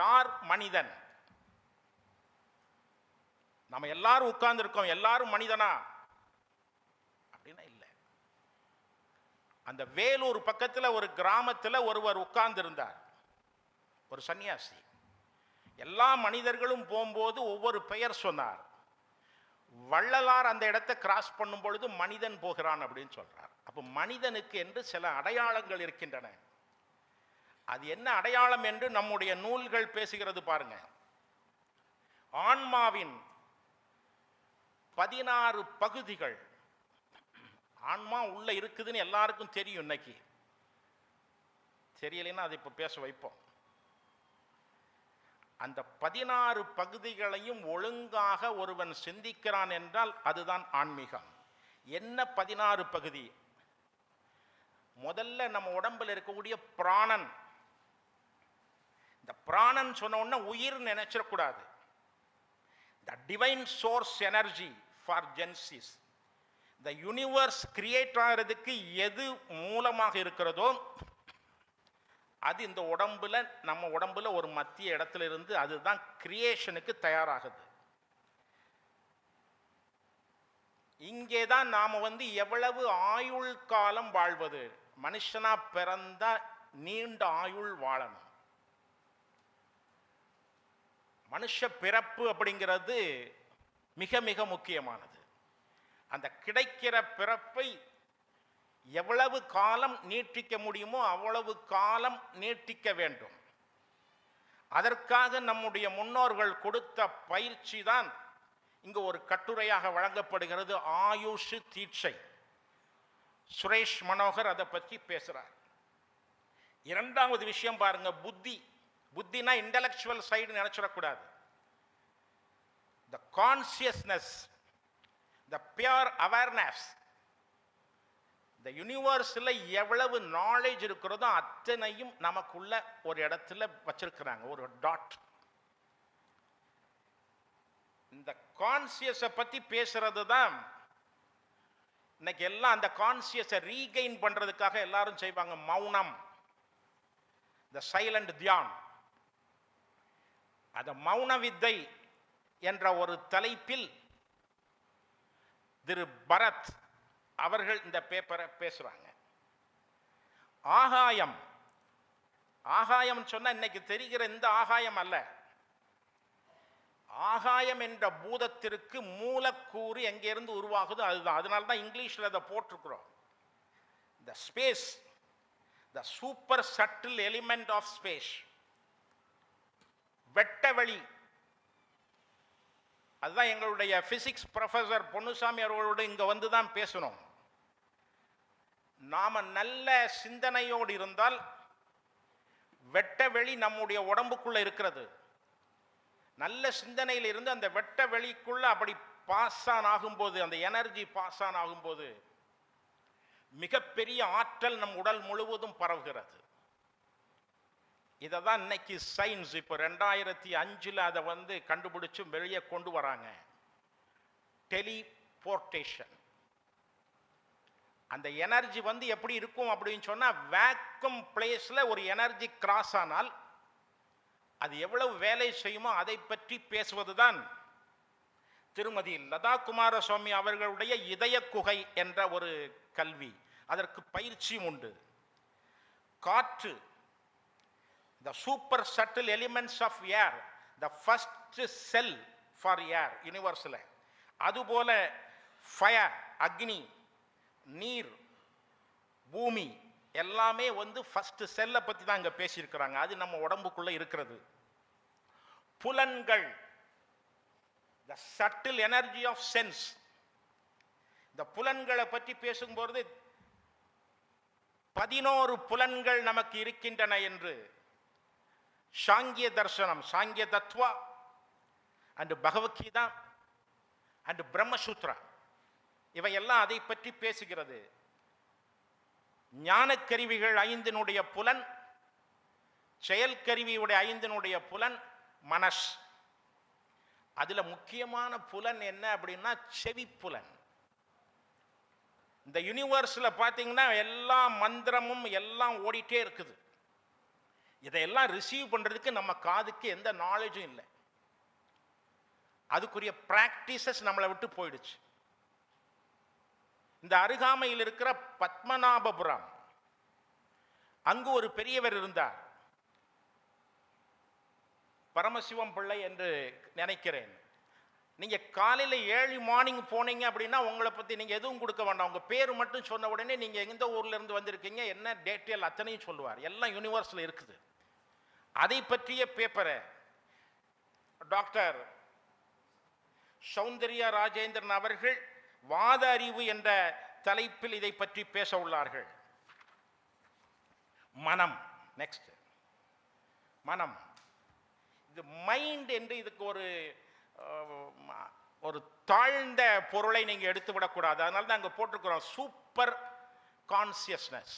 யார் மனிதன்? நம்ம எல்லாரும் உட்கார்ந்து இருக்கோம், எல்லாரும் மனிதனா அப்படின்னா இல்லை. அந்த வேலூர் பக்கத்தில் ஒரு கிராமத்தில் ஒருவர் உட்கார்ந்து இருந்தார், ஒரு சன்னியாசி. எல்லா மனிதர்களும் போகும்போது ஒவ்வொரு பெயர் சொன்னார். வள்ளலார் அந்த இடத்தை கிராஸ் பண்ணும் பொழுது மனிதன் போகிறான் அப்படின்னு சொல்றார். அப்போ மனிதனுக்கு என்று சில அடையாளங்கள் இருக்கின்றன. அது என்ன அடையாளம் என்று நம்முடைய நூல்கள் பேசுகிறது பாருங்க. ஆன்மாவின் 16 பகுதிகள். ஆன்மா உள்ள இருக்குதுன்னு எல்லாருக்கும் தெரியும். இன்னைக்கு தெரியலைன்னா அதை இப்போ பேச வைப்போம். அந்த 16 பகுதிகளையும் ஒழுங்காக ஒருவன் சிந்திக்கிறான் என்றால் அதுதான் ஆன்மீகம். என்ன 16 பகுதி? முதல்ல நம்ம உடம்புல இருக்கக்கூடிய பிராணன். இந்த பிராணன் சொன்ன உடனே உயிர் நினைச்சிடக்கூடாது. The divine source energy for genesis. இந்த யூனிவர்ஸ் கிரியேட் ஆகிறதுக்கு எது மூலமாக இருக்கிறதோ அது இந்த உடம்புல, நம்ம உடம்புல ஒரு மத்திய இடத்துல இருந்து அதுதான் கிரியேஷனுக்கு தயாராகுது. இங்கே தான் நாம எவ்வளவு ஆயுள் காலம் வாழ்வது. மனுஷனா பிறந்தா நீண்ட ஆயுள் வாழணும். மனுஷ பிறப்பு அப்படிங்கிறது மிக மிக முக்கியமானது. அந்த கிடைக்கிற பிறப்பை எவ்வளவு காலம் நீட்டிக்க முடியுமோ அவ்வளவு காலம் நீட்டிக்க வேண்டும். அதற்காக நம்முடைய முன்னோர்கள் கொடுத்த பயிற்சி தான் இங்கு ஒரு கட்டுரையாக வழங்கப்படுகிறது. ஆயுஷ் தீட்சை. சுரேஷ் மனோகர் அதை பற்றி பேசுறார். இரண்டாவது விஷயம் பாருங்க, புத்தி. புத்தினா இன்டெலெக்சுவல் சைடு நினைச்சிடக்கூடாது. The consciousness, the pure awareness. இந்த யூனிவர்ஸில் எவ்வளவு நாலேஜ் இருக்கிறதோ அத்தனையும் நமக்குள்ள ஒரு இடத்துல வச்சிருக்கிறாங்க, ஒரு டாட். இந்த கான்சியஸை பற்றி பேசுறது தான் இன்னைக்கு எல்லாம். அந்த கான்சியஸை ரீகெயின் பண்றதுக்காக எல்லாரும் செய்வாங்க மௌனம், இந்த சைலண்ட் தியான். அந்த மௌன வித்தை என்ற ஒரு தலைப்பில் திரு பரத் அவர்கள் இந்த பேப்பரை பேசுறாங்க. ஆகாயம். ஆகாயம் சொன்னா இன்னைக்கு தெரிகிற இந்த ஆகாயம் அல்ல. ஆகாயம் என்ற பூதத்திற்கு மூலக்கூறு எங்கிருந்து உருவாகுதோ அதுதான். அதனால தான் இங்கிலீஷில் அதை போட்டிருக்கிறோம். The space, the super subtle element of space. வெட்டவெளி. அதுதான் எங்களுடைய பிசிக்ஸ் ப்ரொஃபசர் பொன்னுசாமி அவர்களோடு இங்க வந்து தான் பேசணும். நாம நல்ல சிந்தனையோடு இருந்தால் வெட்டவெளி நம்முடைய உடம்புக்குள்ள இருக்கிறது. நல்ல சிந்தனையில் இருந்து அந்த வெட்ட வெளிக்குள்ள அப்படி பாஸ் ஆன் ஆகும்போது, அந்த எனர்ஜி பாஸ் ஆன் ஆகும்போது மிகப்பெரிய ஆற்றல் நம் உடல் முழுவதும் பரவுகிறது. இதை தான் இன்னைக்கு சயின்ஸ் இப்போ 2005 அதை கண்டுபிடிச்சு வெளியே கொண்டு வராங்க. டெலிபோர்டேஷன். அந்த எனர்ஜி எப்படி இருக்கும் அப்படின்னு சொன்னா, வேக்கம் பிளேஸ்ல ஒரு எனர்ஜி கிராஸ் ஆனால் அது எவ்வளவு வேலை செய்யுமோ அதை பற்றி பேசுவதுதான் திருமதி லதா குமாரசுவாமி அவர்களுடைய இதய குகை என்ற ஒரு கல்வி. அதற்கு பயிற்சியும் உண்டு. காற்று. The super subtle elements of air, the first cell for air universal. அதுபோல ஃபயர், அக்னி, நீர், பூமி எல்லாமே ஃபர்ஸ்ட் செல்லை பத்தி தான் இங்க பேசியிருக்கிறாங்க. அது நம்ம உடம்புக்குள்ள இருக்கிறது. புலன்கள், the subtle energy of sense. இந்த புலன்களை பற்றி பேசும்போது 11 புலன்கள் நமக்கு இருக்கின்றன என்று சாங்கிய தர்சனம், சாங்கிய தத்துவா அண்ட் பகவத்கீதா அண்ட் பிரம்மசூத்ரா இவையெல்லாம் அதை பற்றி பேசுகிறது. ஞானக்கருவிகள் 5 புலன், செயல்கருவியுடைய 5 புலன், மனஸ். அதுல முக்கியமான புலன் என்ன அப்படின்னா செவி புலன். இந்த யூனிவர்ஸ்ல பாத்தீங்கன்னா எல்லா மந்திரமும் எல்லாம் ஓடிட்டே இருக்குது. இதையெல்லாம் ரிசீவ் பண்றதுக்கு நம்ம காதுக்கு எந்த நாலேஜும் இல்லை. அதுக்குரிய பிராக்டிசஸ் நம்மளை விட்டு போயிடுச்சு. இந்த அருகாமையில் இருக்கிற பத்மநாபபுரம், அங்கு ஒரு பெரியவர் இருந்தார், பரமசிவம் பிள்ளை என்று நினைக்கிறேன். நீங்க காலையில 7 மார்னிங் போனீங்க அப்படின்னா உங்களை பத்தி நீங்க எதுவும் கொடுக்க வேண்டாம். உங்க பேர் மட்டும் சொன்ன உடனே நீங்க எந்த ஊர்ல இருந்து வந்திருக்கீங்க, என்ன டீட்டெயில் அத்தனையும் சொல்லுவார். எல்லாம் யூனிவர்ஸ்ல இருக்குது. அதை பற்றிய பேப்பரை டாக்டர் சௌந்தர்யா ராஜேந்திரன் அவர்கள் வாத அறிவு என்ற தலைப்பில் இதை பற்றி பேச உள்ளார்கள். மனம், நெக்ஸ்ட் மனம். இது மைண்ட் என்று இதுக்கு ஒரு தாழ்ந்த பொருளை நீங்க எடுத்து விடக்கூடாது. அதனால தான் அங்க போட்டிருக்கிறோம் சூப்பர் கான்சியஸ்னஸ்.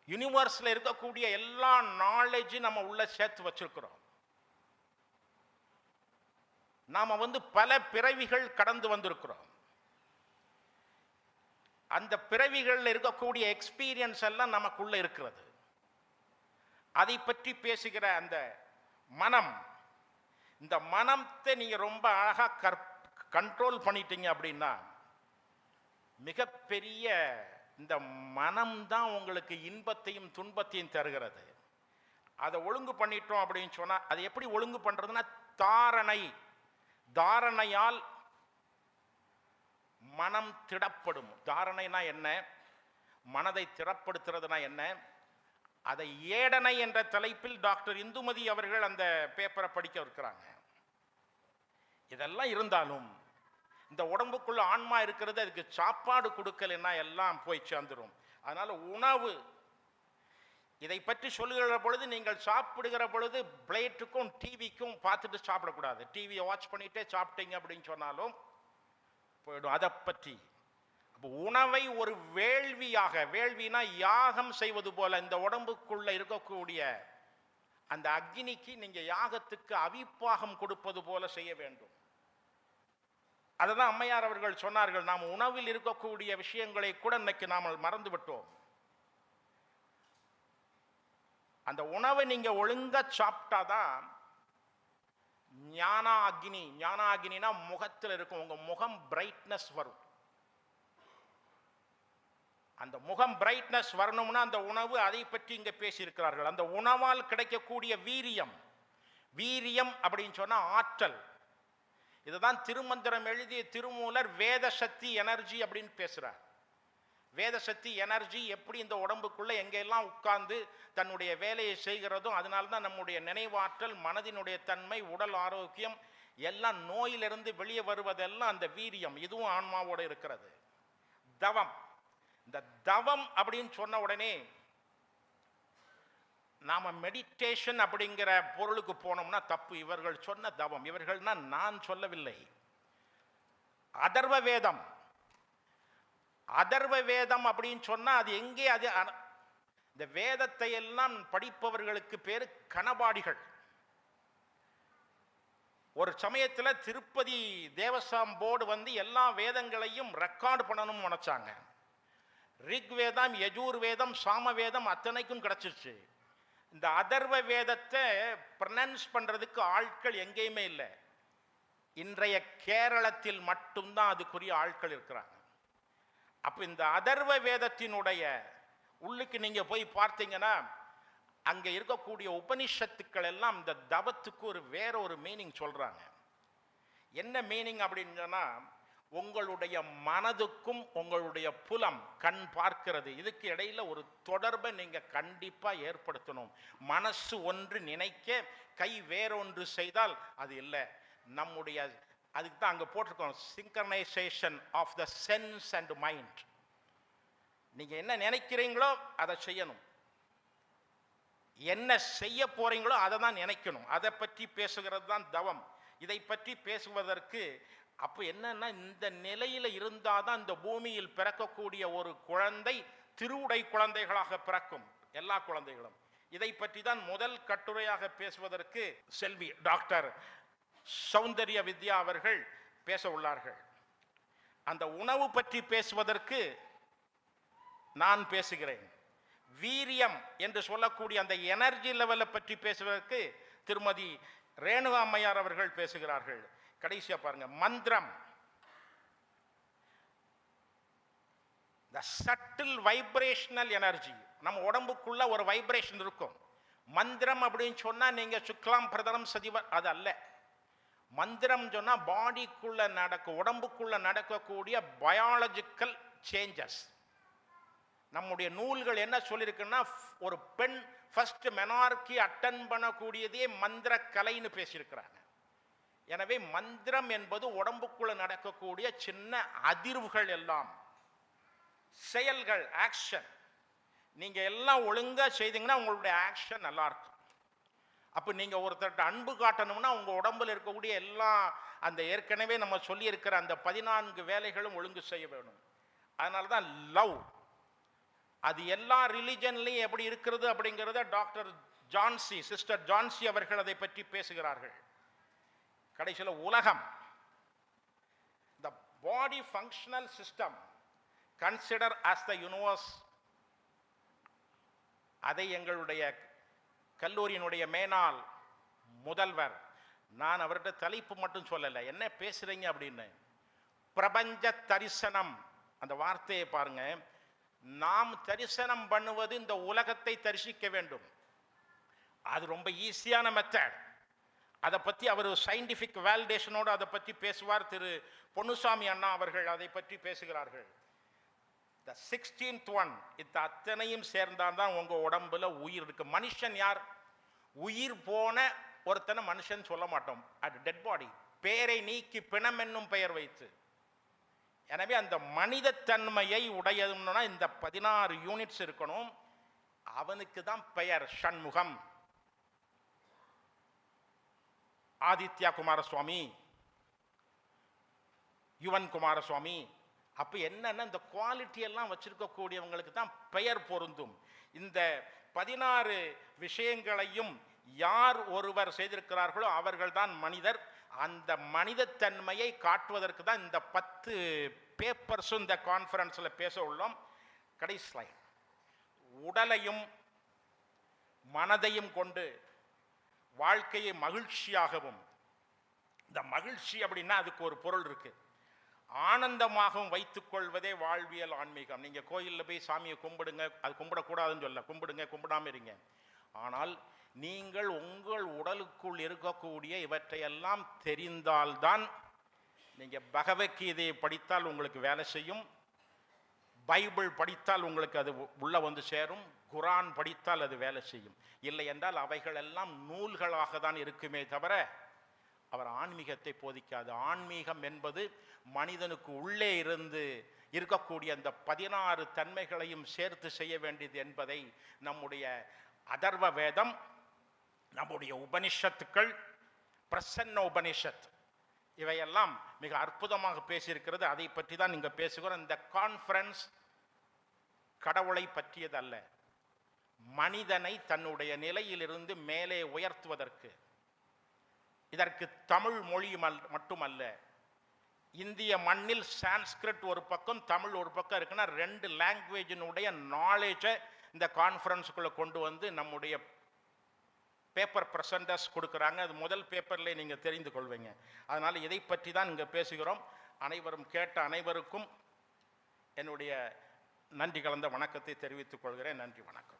யூனிவர்ஸ்ல இருக்கக்கூடிய எல்லா நாலேஜும் நம்ம உள்ள சேர்த்து வச்சிருக்கிறோம். நாம பல பிறவிகள் கடந்து வந்திருக்கிறோம். அந்த பிறவிகள் இருக்கக்கூடிய எக்ஸ்பீரியன்ஸ் எல்லாம் நமக்குள்ள இருக்கிறது. அதை பற்றி பேசுகிற அந்த மனம், இந்த மனத்தை நீங்க ரொம்ப அழகா கண்ட்ரோல் பண்ணிட்டீங்க அப்படின்னா, மிகப்பெரிய இந்த மனம் தான் உங்களுக்கு இன்பத்தையும் துன்பத்தையும் தருகிறது. அதை ஒழுங்கு பண்ணிட்டோம் அப்படின்னு சொன்னா, அது எப்படி ஒழுங்கு பண்றதுன்னா தாரணை. தாரணையால் மனம் திடப்படும். தாரணைனா என்ன, மனதை திடப்படுத்துறதுனா என்ன, அதை ஏடனை என்ற தலைப்பில் டாக்டர் இந்துமதி அவர்கள் அந்த பேப்பரை படிக்க இருக்கிறாங்க. இதெல்லாம் இருந்தாலும் இந்த உடம்புக்குள்ள ஆன்மா இருக்கிறது, அதுக்கு சாப்பாடு கொடுக்கலன்னா எல்லாம் போய் சேர்ந்துடும். அதனால உணவு, இதை பற்றி சொல்லுகிற பொழுது நீங்கள் சாப்பிடுகிற பொழுது பிளேட்டுக்கும் டிவிக்கும் பார்த்துட்டு சாப்பிடக்கூடாது. டிவியை வாட்ச் பண்ணிட்டே சாப்பிட்டீங்க அப்படின்னு சொன்னாலும் போயிடும். அதை பற்றி உணவை ஒரு வேள்வியாக, வேள்வினா யாகம் செய்வது போல, இந்த உடம்புக்குள்ள இருக்கக்கூடிய அந்த அக்னிக்கு நீங்க யாகத்துக்கு அவிப்பாகம் கொடுப்பது போல செய்ய வேண்டும். அதுதான் அம்மையார் அவர்கள் சொன்னார்கள். நாம் உணவில் இருக்கக்கூடிய விஷயங்களை கூட இன்னைக்கு நாம் மறந்து விட்டோம். அந்த உணவை நீங்க ஒழுங்கா சாப்பிட்டாதான் ஞான அக்னி, ஞான அக்னினா முகத்தில் இருக்கும், உங்க முகம் பிரைட்னஸ் வரும். அந்த முகம் பிரைட்னஸ் வரணும்னா அந்த உணவு, அதை பற்றி இங்க பேசியிருக்கிறார்கள். அந்த உணவால் கிடைக்கக்கூடிய வீரியம், வீரியம் அப்படின்னு சொன்னா ஆற்றல். இதுதான் திருமந்திரம் எழுதிய திருமூலர் வேத சக்தி எனர்ஜி அப்படின்னு பேசுறார். வேத சக்தி எனர்ஜி எப்படி இந்த உடம்புக்குள்ள எங்கெல்லாம் உட்கார்ந்து தன்னுடைய வேலையை செய்கிறதும், அதனால்தான் நம்முடைய நினைவாற்றல், மனதினுடைய தன்மை, உடல் ஆரோக்கியம் எல்லாம் நோயிலிருந்து வெளியே வருவதெல்லாம் அந்த வீரியம். இதுவும் ஆன்மாவோட இருக்கிறது. தவம், இந்த தவம் அப்படின்னு சொன்ன உடனே நாம மெடிடேஷன் அப்படிங்கிற பொருளுக்கு போனோம்னா தப்பு. இவர்கள் சொன்ன தவம், இவர்கள்னா நான் சொல்லவில்லை, அதர்வ வேதம். அதர்வ வேதம் அப்படின்னு சொன்னா அது எங்கே, அது இந்த வேதத்தை எல்லாம் படிப்பவர்களுக்கு பேரு கனபாடிகள். ஒரு சமயத்தில் திருப்பதி தேவஸ்தாம் போர்டு எல்லா வேதங்களையும் ரெக்கார்டு பண்ணணும்னு நினைச்சாங்க. ரிக் வேதம், யஜூர் வேதம், சாம வேதம் அத்தனைக்கும் கிடைச்சிருச்சு. இந்த அதர்வ வேதத்தை ப்ரொனன்ஸ் பண்றதுக்கு ஆட்கள் எங்கேயுமே இல்லை. இன்றைய கேரளத்தில் மட்டும்தான் அதுக்குரிய ஆட்கள் இருக்கிறாங்க. அப்ப இந்த அதர்வ வேதத்தினுடைய உள்ளுக்கு நீங்க போய் பார்த்தீங்கன்னா அங்க இருக்கக்கூடிய உபனிஷத்துக்கள் எல்லாம் இந்த தவத்துக்கு வேற ஒரு மீனிங் சொல்றாங்க. என்ன மீனிங் அப்படின்னு சொன்னா, உங்களுடைய மனதுக்கும் உங்களுடைய புலம், கண் பார்க்கிறது, இதுக்கு இடையில ஒரு தொடர்பை நீங்க கண்டிப்பா ஏற்படுத்தணும். மனசு ஒன்று நினைக்க, கை வேறொன்று செய்தால் அது இல்லை. நம்முடைய அதுக்கு தான் அங்க போட்டிருக்கோம், synchronization of the sense and mind. நீங்க என்ன நினைக்கிறீங்களோ அதை செய்யணும், என்ன செய்ய போறீங்களோ அதை தான் நினைக்கணும். அதை பற்றி பேசுகிறது தான் தவம். இதை பற்றி பேசுவதற்கு அப்ப என்னன்னா, இந்த நிலையில இருந்தாதான் இந்த பூமியில் பிறக்கக்கூடிய ஒரு குழந்தை திருவுடை குழந்தைகளாக பிறக்கும், எல்லா குழந்தைகளும். இதை பற்றி தான் முதல் கட்டுரையாக பேசுவதற்கு செல்வி டாக்டர் சௌந்தர்ய வித்யா அவர்கள் பேச உள்ளார்கள். அந்த உணவு பற்றி பேசுவதற்கு நான் பேசுகிறேன். வீரியம் என்று சொல்லக்கூடிய அந்த எனர்ஜி லெவலை பற்றி பேசுவதற்கு திருமதி ரேணுகா அம்மையார் அவர்கள் பேசுகிறார்கள். கடைசியா பாருங்க, மந்திரம், the subtle vibrational energy. நம்ம உடம்புக்குள்ள ஒரு வைப்ரேஷன் இருக்கும். மந்திரம் அப்படின்னு சொன்னா நீங்க சுக்லாம் பிரதரம் சதிவர் அது அல்ல. மந்திரம் சொன்னா பாடிக்குள்ள உடம்புக்குள்ள நடக்கக்கூடிய பயாலஜிக்கல் சேஞ்சஸ். நம்முடைய நூல்கள் என்ன சொல்லியிருக்குன்னா, ஒரு பெண் ஃபர்ஸ்ட் மெனார்கி அட்டன் பண்ணக்கூடியதே மந்திர கலைன்னு பேசியிருக்கிறாங்க. எனவே மந்திரம் என்பது உடம்புக்குள்ள நடக்கக்கூடிய சின்ன அதிர்வுகள் எல்லாம், செயல்கள், ஆக்ஷன். நீங்க எல்லாம் ஒழுங்கா செய்தீங்கன்னா உங்களுடைய ஆக்ஷன் நல்லா இருக்கும். அப்போ நீங்க ஒருத்தர்கிட்ட அன்பு காட்டணும்னா உங்க உடம்புல இருக்கக்கூடிய எல்லா அந்த ஏற்கனவே நம்ம சொல்லி இருக்கிற அந்த 14 வேலைகளும் ஒழுங்கு செய்ய வேணும். அதனால தான் லவ். அது எல்லா ரிலிஜன்லையும் எப்படி இருக்கிறது அப்படிங்கிறத டாக்டர் ஜான்சி, சிஸ்டர் ஜான்சி அவர்கள் அதை பற்றி பேசுகிறார்கள். கடைசியில் உலகம், the body functional system consider as the universe. அதை எங்களுடைய கல்லூரியினுடைய மேனாள் முதல்வர், நான் அவர்கிட்ட தலைப்பு மட்டும் சொல்லலை, என்ன பேசுறீங்க அப்படின்னு, பிரபஞ்ச தரிசனம், அந்த வார்த்தையை பாருங்க. நாம் தரிசனம் பண்ணுவது இந்த உலகத்தை தரிசிக்க வேண்டும். அது ரொம்ப ஈஸியான மெத்தட். அதை பற்றி அவர் சயின்டிஃபிக் வேலிடேஷனோடு அதை பற்றி பேசுவார். திரு பொன்னுசாமி அண்ணா அவர்கள் அதை பற்றி பேசுகிறார்கள். The 16th one, இது அத்தனையும் சேர்ந்தால் தான் உங்க உடம்புல உயிர் இருக்கு. மனுஷன் யார்? உயிர் போன ஒருத்தனை மனுஷன் சொல்ல மாட்டோம். அது டெட் பாடி. பெயரை நீக்கி பிணம் என்னும் பெயர் வைத்து. எனவே அந்த மனித தன்மையை உடையதுன்னா இந்த 16 யூனிட்ஸ் இருக்கணும். அவனுக்கு தான் பெயர் ஷண்முகம், ஆதித்யா குமாரசுவாமி, யுவன் குமாரசுவாமி. அப்ப என்னன்னா இந்த குவாலிட்டி எல்லாம் வச்சிருக்கக்கூடியவங்களுக்கு தான் பெயர் பொருந்தும். இந்த 16 விஷயங்களையும் யார் ஒருவர் செய்திருக்கிறார்களோ அவர்கள் தான் மனிதர். அந்த மனித தன்மையை காட்டுவதற்கு தான் இந்த 10 பேப்பர்ஸும் இந்த கான்ஃபரன்ஸ்ல பேச உள்ளோம். கடைசி ஸ்லைட். உடலையும் மனதையும் கொண்டு வாழ்க்கையை மகிழ்ச்சியாகவும், இந்த மகிழ்ச்சி அப்படின்னா அதுக்கு ஒரு பொருள் இருக்கு, ஆனந்தமாகவும் வைத்துக் கொள்வதே வாழ்வியல் ஆன்மீகம். நீங்க கோயிலில் போய் சாமியை கும்பிடுங்க, அது கும்பிடக்கூடாதுன்னு சொல்ல, கும்பிடுங்க, கும்பிடாம இருங்க. ஆனால் நீங்கள் உங்கள் உடலுக்குள் இருக்கக்கூடிய இவற்றையெல்லாம் தெரிந்தால்தான், நீங்க பகவத்கீதையை படித்தால் உங்களுக்கு வேலை செய்யும், பைபிள் படித்தால் உங்களுக்கு அது உள்ள வந்து சேரும், குரான் படித்தால் அது வேலை செய்யும். இல்லை என்றால் அவைகள் எல்லாம் நூல்களாக தான் இருக்குமே தவிர அவர் ஆன்மீகத்தை போதிக்காது. ஆன்மீகம் என்பது மனிதனுக்கு உள்ளே இருந்து இருக்கக்கூடிய அந்த 16 தன்மைகளையும் சேர்த்து செய்ய வேண்டியது என்பதை நம்முடைய அதர்வ வேதம், நம்முடைய உபனிஷத்துக்கள், பிரசன்ன உபனிஷத் இவையெல்லாம் மிக அற்புதமாக பேசியிருக்கிறது. அதை பற்றி தான் இங்க பேசுகிறோம். இந்த கான்ஃபரன்ஸ் கடவுளை பற்றியது அல்ல, மனிதனை தன்னுடைய நிலையிலிருந்து மேலே உயர்த்துவதற்கு. இதற்கு தமிழ் மொழி மட்டுமல்ல, இந்திய மண்ணில் சான்ஸ்கிரிட் ஒரு பக்கம், தமிழ் ஒரு பக்கம் இருக்குன்னா 2 லாங்குவேஜினுடைய நாலேஜை இந்த கான்ஃபரன்ஸுக்குள்ள கொண்டு வந்து நம்முடைய பேப்பர் பிரசன்டர்ஸ் கொடுக்குறாங்க. அது முதல் பேப்பர்லேயே நீங்க தெரிந்து கொள்வீங்க. அதனால இதை பற்றி தான் இங்க பேசுகிறோம். அனைவரும் கேட்ட அனைவருக்கும் என்னுடைய நன்றி கலந்த வணக்கத்தை தெரிவித்துக் கொள்கிறேன். நன்றி, வணக்கம்.